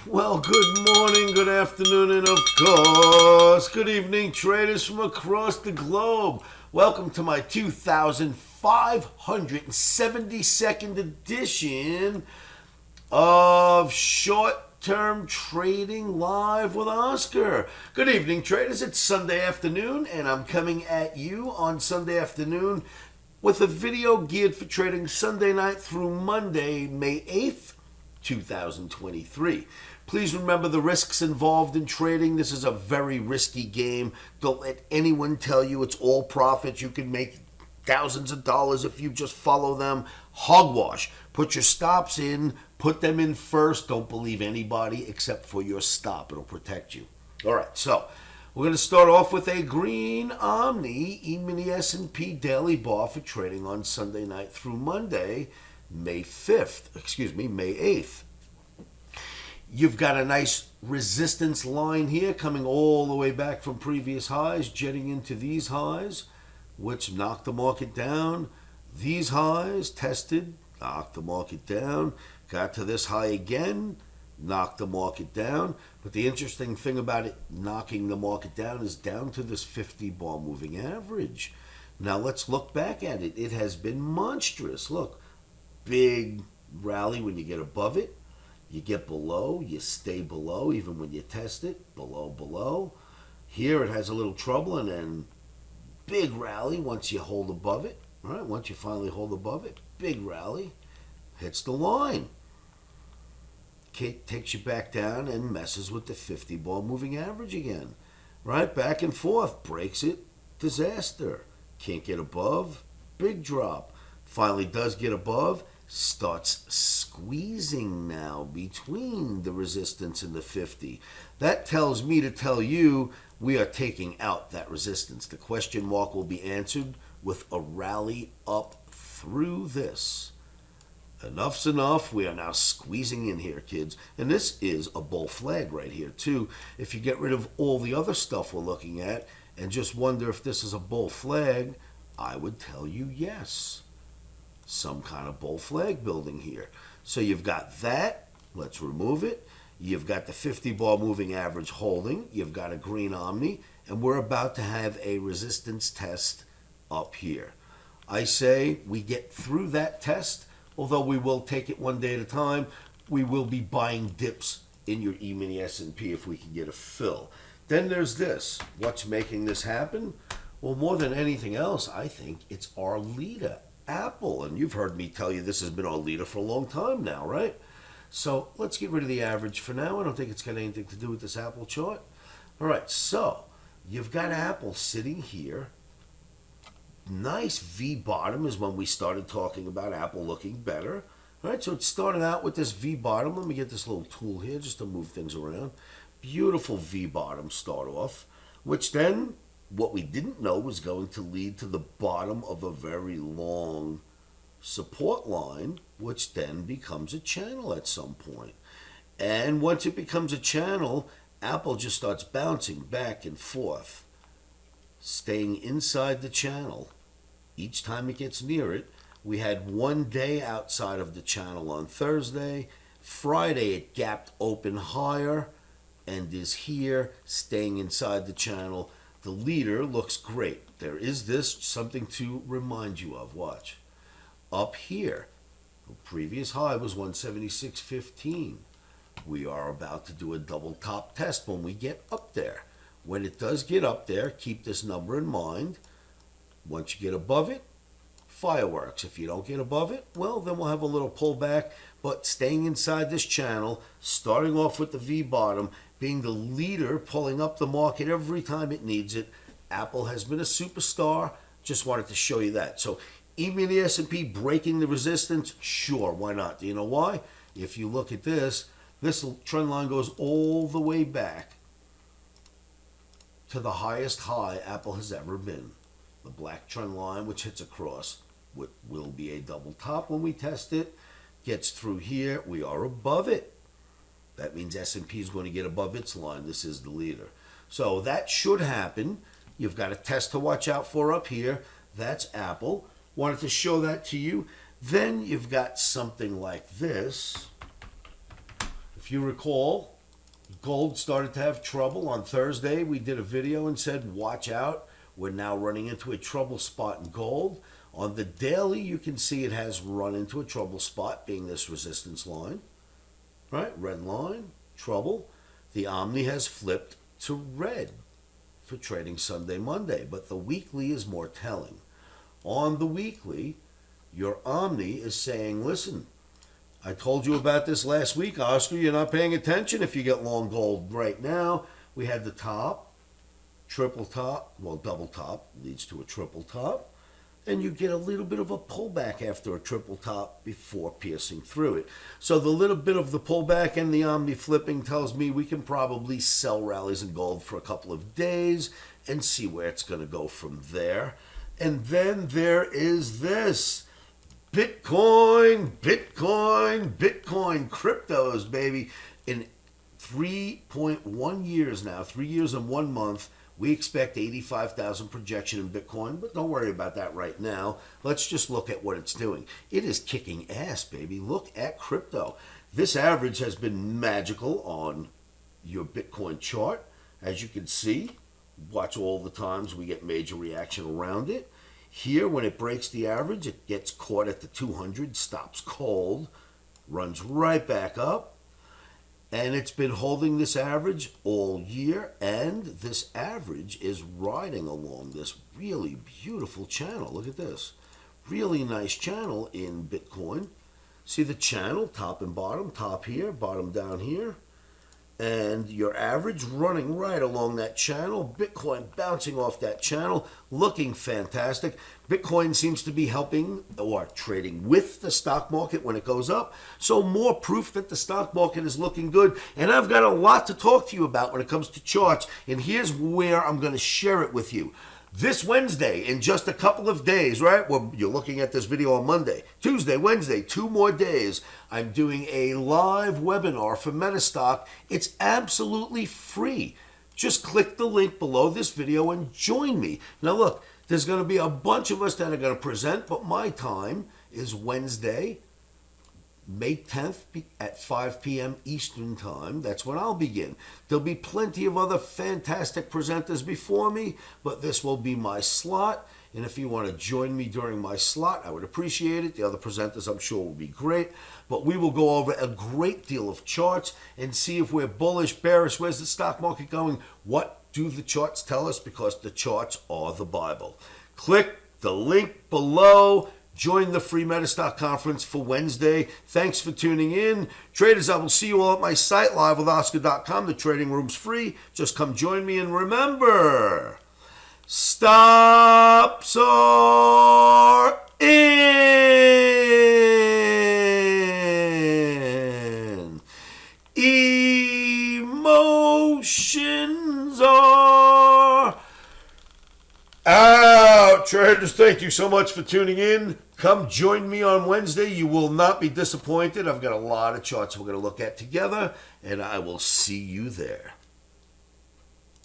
Well, good morning, good afternoon, and of course, good evening, traders from across the globe. Welcome to my 2,572nd edition of Short-Term Trading Live with Oscar. Good evening, traders. It's Sunday afternoon, and I'm coming at you on Sunday afternoon with a video geared for trading Sunday night through Monday, May 8th, 2023. Please remember the risks involved in trading. This is a very risky game. Don't let anyone tell you it's all profit. You can make thousands of dollars if you just follow them. Hogwash. Put your stops in. Put them in first. Don't believe anybody except for your stop. It'll protect you. All right, so we're going to start off with a green OMNI E-mini S&P daily bar for trading on Sunday night through Monday, May 8th. You've got a nice resistance line here coming all the way back from previous highs, jetting into these highs, which knocked the market down. These highs tested, knocked the market down, got to this high again, knocked the market down. But the interesting thing about it knocking the market down is down to this 50 bar moving average. Now let's look back at it. It has been monstrous. Look, big rally when you get above it. You get below, you stay below, even when you test it, below. Here it has a little trouble, and then big rally once you hold above it. All right, once you finally hold above it, big rally, hits the line. Takes you back down and messes with the 50 bar moving average again. Right, back and forth, breaks it, disaster. Can't get above, big drop. Finally does get above, starts squeezing now between the resistance and the 50. That tells me to tell you we are taking out that resistance. The question mark will be answered with a rally up through this. Enough's enough. We are now squeezing in here, kids. And this is a bull flag right here, too. If you get rid of all the other stuff we're looking at and just wonder if this is a bull flag, I would tell you yes. Some kind of bull flag building here. So you've got that. Let's remove it. You've got the 50 bar moving average holding. You've got a green OMNI. And we're about to have a resistance test up here. I say we get through that test, although we will take it one day at a time. We will be buying dips in your E-mini S&P if we can get a fill. Then there's this. What's making this happen? Well, more than anything else, I think it's our leader, Apple. And you've heard me tell you this has been our leader for a long time now, right? So let's get rid of the average for now. I don't think it's got anything to do with this Apple chart. All right, so you've got Apple sitting here. Nice V bottom is when we started talking about Apple looking better. All right, so it started out with this V bottom. Let me get this little tool here just to move things around. Beautiful V bottom start off, which then what we didn't know was going to lead to the bottom of a very long support line, which then becomes a channel at some point. And once it becomes a channel, Apple just starts bouncing back and forth, staying inside the channel. Each time it gets near it, we had one day outside of the channel on Thursday. Friday, it gapped open higher and is here, staying inside the channel. The leader looks great. There is this, something to remind you of. Watch. Up here, the previous high was 176.15. We are about to do a double top test when we get up there. When it does get up there, keep this number in mind. Once you get above it, fireworks. If you don't get above it, well, then we'll have a little pullback. But staying inside this channel, starting off with the V bottom, being the leader, pulling up the market every time it needs it. Apple has been a superstar. Just wanted to show you that. So E-mini S&P breaking the resistance, sure, why not? Do you know why? If you look at this trend line goes all the way back to the highest high Apple has ever been. The black trend line, which hits across, will be a double top when we test it. Gets through here, we are above it. That means S&P is going to get above its line. This is the leader. So that should happen. You've got a test to watch out for up here. That's Apple. Wanted to show that to you. Then you've got something like this. If you recall, gold started to have trouble. On Thursday, we did a video and said, watch out. We're now running into a trouble spot in gold. On the daily, you can see it has run into a trouble spot, being this resistance line. Right? Red line, trouble. The OMNI has flipped to red for trading Sunday, Monday. But the weekly is more telling. On the weekly, your OMNI is saying, listen, I told you about this last week, Oscar. You're not paying attention if you get long gold right now. We had the top, triple top, well, double top leads to a triple top. And you get a little bit of a pullback after a triple top before piercing through it. So the little bit of the pullback and the OMNI flipping tells me we can probably sell rallies in gold for a couple of days and see where it's going to go from there. And then there is this. Bitcoin, cryptos, baby. In 3.1 years now, 3 years and 1 month, we expect 85,000 projection in Bitcoin, but don't worry about that right now. Let's just look at what it's doing. It is kicking ass, baby. Look at crypto. This average has been magical on your Bitcoin chart. As you can see, watch all the times we get major reaction around it. Here, when it breaks the average, it gets caught at the 200, stops cold, runs right back up. And it's been holding this average all year, and this average is riding along this really beautiful channel. Look at this. Really nice channel in Bitcoin. See the channel, top and bottom, top here, bottom down here. And your average running right along that channel. Bitcoin bouncing off that channel, looking fantastic. Bitcoin seems to be helping or trading with the stock market when it goes up. So more proof that the stock market is looking good. And I've got a lot to talk to you about when it comes to charts. And here's where I'm going to share it with you. This Wednesday, in just a couple of days, right? Well, you're looking at this video on Monday, Tuesday, Wednesday, 2 more days. I'm doing a live webinar for Metastock. It's absolutely free. Just click the link below this video and join me. Now look, there's going to be a bunch of us that are going to present, but my time is Wednesday, May 10th at 5 p.m. Eastern Time. That's when I'll begin. There'll be plenty of other fantastic presenters before me, but this will be my slot. And if you want to join me during my slot, I would appreciate it. The other presenters, I'm sure, will be great. But we will go over a great deal of charts and see if we're bullish, bearish. Where's the stock market going? What do the charts tell us? Because the charts are the Bible. Click the link below. Join the free Metastock conference for Wednesday. Thanks for tuning in. Traders, I will see you all at my site, livewithoscar.com. The trading room's free. Just come join me. And remember, stops are in. Emotions are out. Traders, thank you so much for tuning in. Come join me on Wednesday. You will not be disappointed. I've got a lot of charts we're going to look at together, and I will see you there.